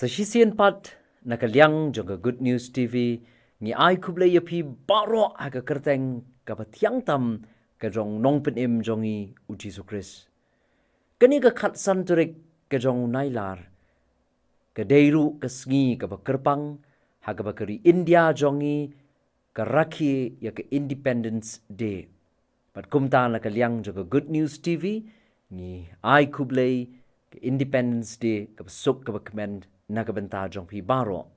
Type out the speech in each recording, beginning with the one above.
Sa sisian pat nakaliang jong Good News TV ngi ai ku Blei yapi baro aga kyrteng ka tiang tam ka jong nong pen jongi U Jisu Khrist. Kani ka khat santurik ka jong nailar ka deiru ka sngi ka kerpang haga bakari India jongi ka rakhi ya ka Independence Day. Pat kumta nakaliang jong Good News TV ngi ai ku Blei ka Independence Day ka suk ka comment nakabenta jong pi baro.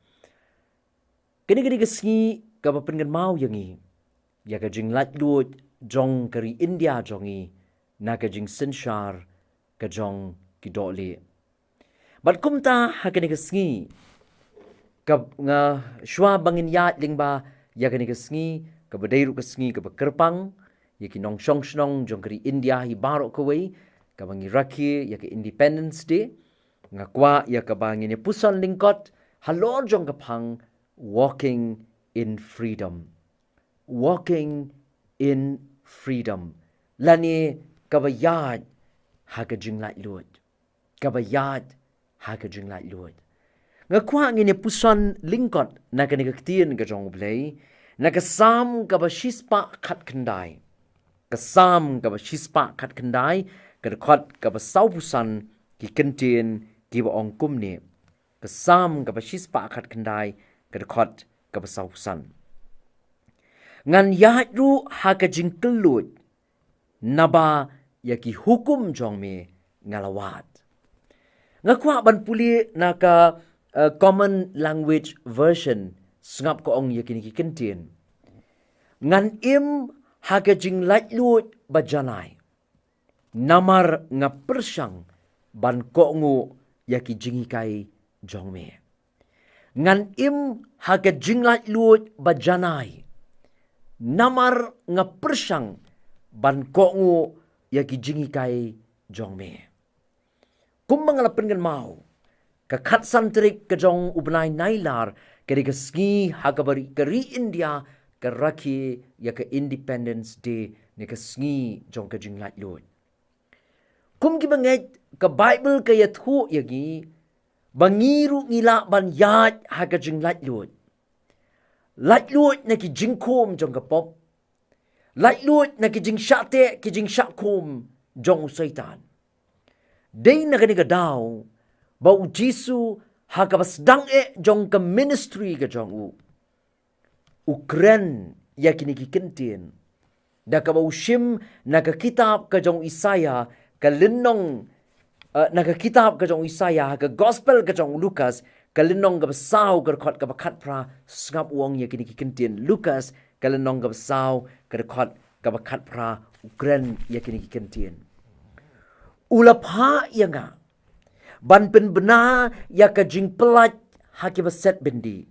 Kani ka sngi ka pengen mau yangi ya ka Jinglaitluid jong kari India jongi naga jing senshar ka jong kidoli. Bat kumta hakani ka sngi ka nga shwa bangin Iaid lingba ya kani ka sngi ka badairu ka sngi ka kerpang ya ki nong shong shnong jong kari India hi baro kawai ka bangi rakhi ya ka Independence Day nga kwa ya ka bangi ni puson lyngkot halor jong ka pang walking in freedom. Walking in freedom. Lani kabayad haga Jinglaitluid. Kabayad haga Jinglaitluid. Nga kwa ngini puson lyngkot na Ka Ktien ka jong Blei na kasam ka ba shispa khat khandai. Kasam ka ba shispa khat khandai ka khot ka ba sau pusan ki Kentien ki ba ong kumne. Kasam ka ba shispa khat khandai ka khot ka ba sau pusan. Ngan Iaid ru haga Jinglaitluid naba yaki hukum jong me ngalawat. Nga kwa ban puli naka common language version sngap ko ong yaki ni Kentien. Ngan im haga Jinglaitluid bajanai. Namar nga persyang ban ko ngu yaki jingikai jong me. Ngan im haga Jinglaitluid bajanai. Namar nga persyang ban ko ngu yaki jingikai jong me. Kum mangalapan gan mau ka khat santrik ka jong ubnai nailar kari ka sngi hagabari kari India ka rakhi ya ka Independence Day ni ka sngi jong ka Jinglaitluid. Kum ki banget ka Bible ka yathu yagi bangiru ngila ban Iaid haga Jinglaitluid. Laitluid na ki jingkom jong ka pop. Laitluid na ki jingshate ki jingshakom jong usaitan. Day na kani ka daw ba U Jisu hakabasdang jong ka ministry ka jong u. Ukren ya kini ki Kentien. Da ka ba ushim na ka kitab ka jong Isaya ka linong na ka kitab ka jong Isaya ka gospel ka jong Lucas kalinong gabasaw karkot kabakat pra sngap uong ya kini ki Kentien. Lucas kalinong gabasaw karkot kabakat pra ukren ya kini ki Kentien. Ulapha ya nga ban penbena ya ka jingpelat hakibaset bendi.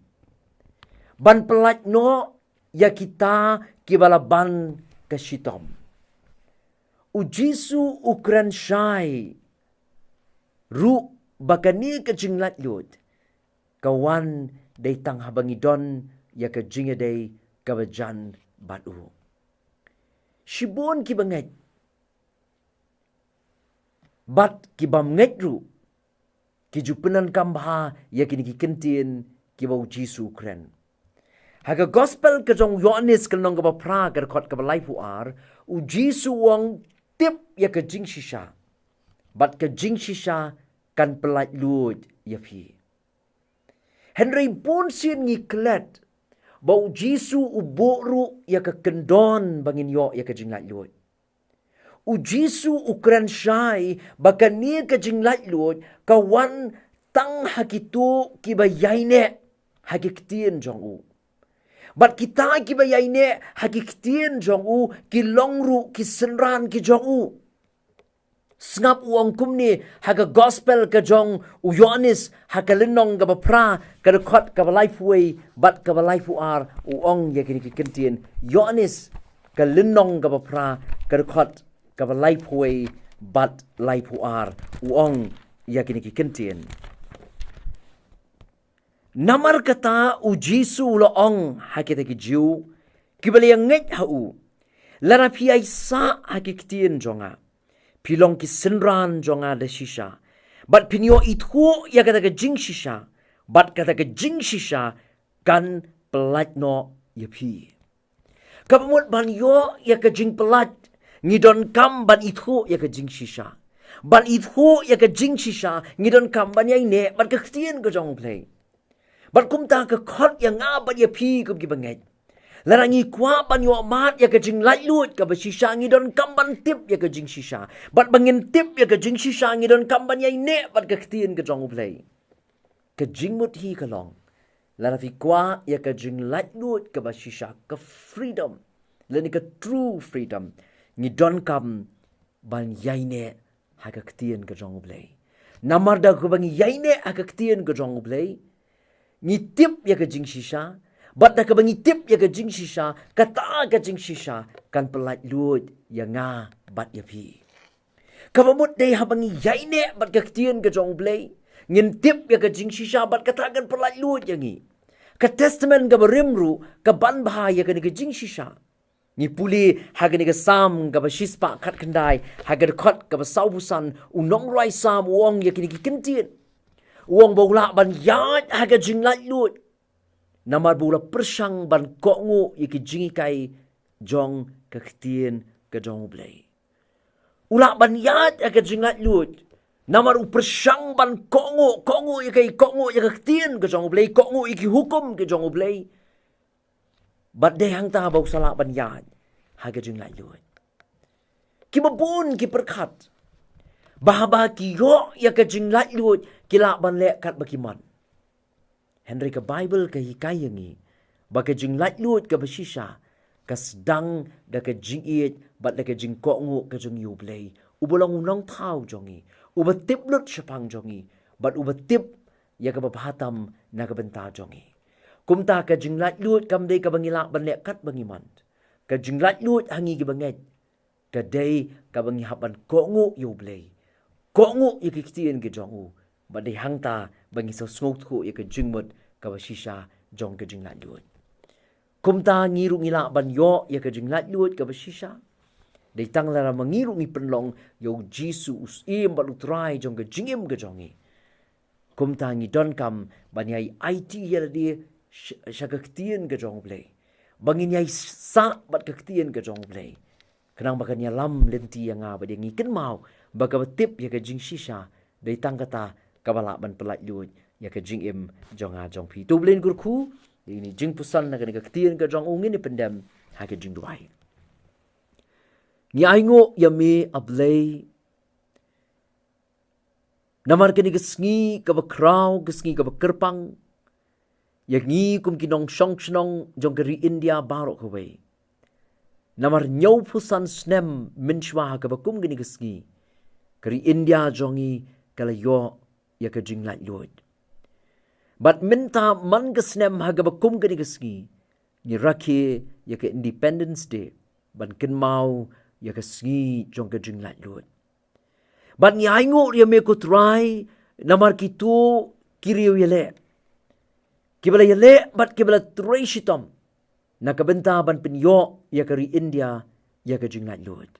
Ban pelat no ya kita kibalaban ka shitom. U Jisu ukren syai ru bakani ka Jinglaitluid. Kawan day tang habangidon ya ka jingaday kabajan batu. Shibon kibanget. Bat kibamnget ru. Kijupenan kambha ya kini ki Kentien kiba U Jisu kren. Haga gospel ka jong Yohanes kalnong kaba pra karkot kaba laifu ar. U Jisu wang tip ya ka jing shisha. Bat ka jing shisha kan Pelaitluid ya pi. Henry pun sin ngiklet bau Jisu uboru ya ka kendon bangin yo ya ka Jinglaitluid. U Jisu ukran syai baka ni ka Jinglaitluid kawan tang hakitu kibayaine Ka Ktien jong u. Bat kita kibayaine Ka Ktien jong u kilongru kisenran ki jong u. Sngap uang kumni haga gospel ka jong U Yohanes hakalinong ka bapra ka dekot ka balaifuay bat ka balaifu ar uong ya kini ki Kentien. Yohanes ka linong ka bapra ka dekot ka balaifuay bat laifu ar uong ya kini ki Kentien. Namar kata U Jisu loong hakita ki Jew kibalayang nget hau larapi ay sa Ka Ktien jonga. Pilong ki senran jonga de shisha. But pinyo ithu ya kata ka jing shisha. bat kata ke jing shisha kan pelat no yapi. Kapamut ban yo ya ke jing pelat ngidon kam ban itho ya ke jing shisha. Ban itho ya ke jing shisha ngidon kam ban yai ne ban Ka Ktien ke jong Blei. Ban kum ta ke khot ya nga ban yapi kum ki bangai. Larangi kwa ban yo mat ya ke Jinglaitluid ka ba shisha ngidon kam ban tip ya ke jing shisha. Bat bangin tip ya ke jing shisha ngidon kam ban yai ne ban Ka Ktien ke jong Blei. Ke jingmut hi ka long. Larafi kwa ya ke Jinglaitluid ka ba shisha ke freedom. Lani ke true freedom. Ngidon kam ban yai ne ha Ka Ktien ke jong Blei. Namar da ko bang yai ne ha Ka Ktien ke jong Blei. Ngi tip ya ke jing shisha. Bat da ka bang tip ya ke jing shisha, kata ke jing shisha kan Pelaitluid ya nga bat ya pi. Kabamut dei ha bang yai ne bat Ka Ktien ke jong Blei. Ngin tip ya ke jing shisha bat kata kan Pelaitluid ya ngi. Ka testament ka berimru ka ban bahaya ke jing shisha. Ni puli haga ni Salm ka shispa kat kendai haga kot ka saubusan unong rai sam wong ya kini kintien. Wong bola ban yat haga Jinglaitluid. Namar bola persang ban kongo iki jingikai jong Ka Ktien ke jong Blei. Ula ban yat haga Jinglaitluid. Namar u persang ban kongo iki kongo ya Ka Ktien ke jong Blei, kongo iki hukum ke jong Blei. Bat de hang ta bau salah ban yat haga Jinglaitluid. Ki babun ki perkat. Bahaba ki yo ya ka Jinglaitluid kila ban le kat bakiman. Henry ka Bible ka hikaya ngi ba ka Jinglaitluid ka basisha ka sedang da ka Iaid bat da ka jingkongo ka jong U Blei. Ubolong unong tau jongi. Ubatip lut syapang jongi. Bat ubatip ya ka babahatam na ka benta jongi. Kumta ka Jinglaitluid kam day ka bangila ban le kat bangiman. Ka Jinglaitluid hangi ki banget. Ka day ka bangihapan kongo U Blei. Kongo ya Ka Ktien ke jong U. Ba day hangta bangi sa sngovthu ya ka jingmut ka basisha jong ka Jinglaitluid. Kumta ngiru ngila ban yo ya ka Jinglaitluid ka basisha. Day tang lara mangiru ngi penlong yo Jisu Syiem balutrai jong ka jingim ka jongi. Kumta ngi don kam ban yai IT ya di sa Ka Ktien ka jong Blei. Bangin yai sa bat Ka Ktien ka jong Blei. Kenang bakan ya lam lenti yang nga ba dia ngi kenmau baka batip ya ka jing shisha day tang kata kabala ban Pelaitluid ya ka jingim jonga jong pi. Tu blen gurku ini jingpuson na ka Ktien ka jong ungin ni pendam ha ka jingduai. Ni aingo ya me ablei namar ka ni sngi ka ba kraw ka sngi ka ba kerpang ya ngi kum kinong shong shnong jong ka ri India barok hawai. Namar nyawpusan snem minshwa ka ba kum gini ka sngi ka ri India jongi kala yo ya ka Jinglaitluid. Bat minta man ka snem ha ka ba kum gini ka sngi ni rakhi ya ka Independence Day ban kenmau ya ka sngi jong ka Jinglaitluid. Bat ni aingo ya me ko try namar kitu kiriu yele. Kibala yele bat kibala tray shitom. Nakabenta ban penyo ya ka ri India ya ka Jinglaitluid.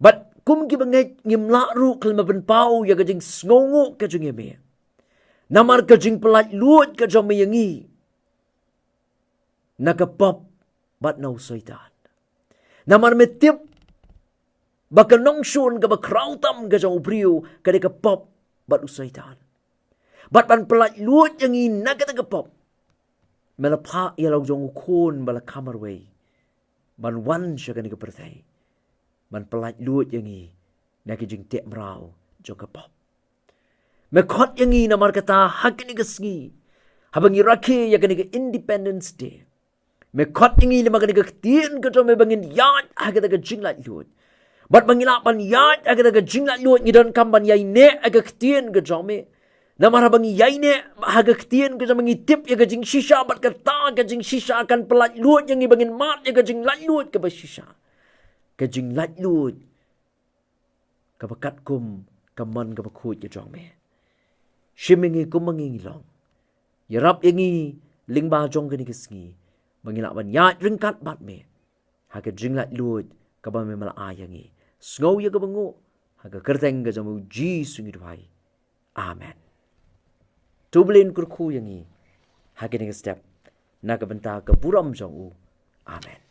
Bat kum gibanget ngimla ru kalma ban pau ya ka jing sngongo ka jing yeme. Namar ka jing Pelaitluid ka jong mayangi. Nakapop bat na usaitan. Namar metip baka nongshon ka ba krautam ka jong upriyo ka ka pop bat usaitan. Bat ban Pelaitluid yang ina ka pop. Melapa ialau jong ukon bala kamarway. Ban wan siya ka ni kapertay. Ban Pelaitluid yang i nakijing tiap meraw jong ka pop. Mekot yang i namar kata hakin ni kasngi. Habang iraki ya ka ni ka Independence Day. Mekot yang i namar ka ni ka Ktien ka jong may bangin yad hakin ka Jinglaitluid. Bat bangilapan yad hakin ka Jinglaitluid ngidon kamban yay ne hakin ka Ktien ka jong may. Namar habang yay ne haga Ktien ka jong mangitip ya ka jing shisha bat kata ka jing shisha kan Pelaitluid yang ibangin mat ya ka Jinglaitluid ka ba shisha. Ka Jinglaitluid ka bakat kum kaman ka bakut ya jong me. Shimingi kum mangingilong. Yarap yangi lingba jong ka ni kasngi. Mangilapan yat ringkat bat me. Haga Jinglaitluid ka ba me malaa yangi. Sngow ya ka bango. Haga kyrteng ka jong U Jisu ngi duhai. Amen. Tublin kurku yangi. Hagin step. Nagabanta ka buram jong u. Amen.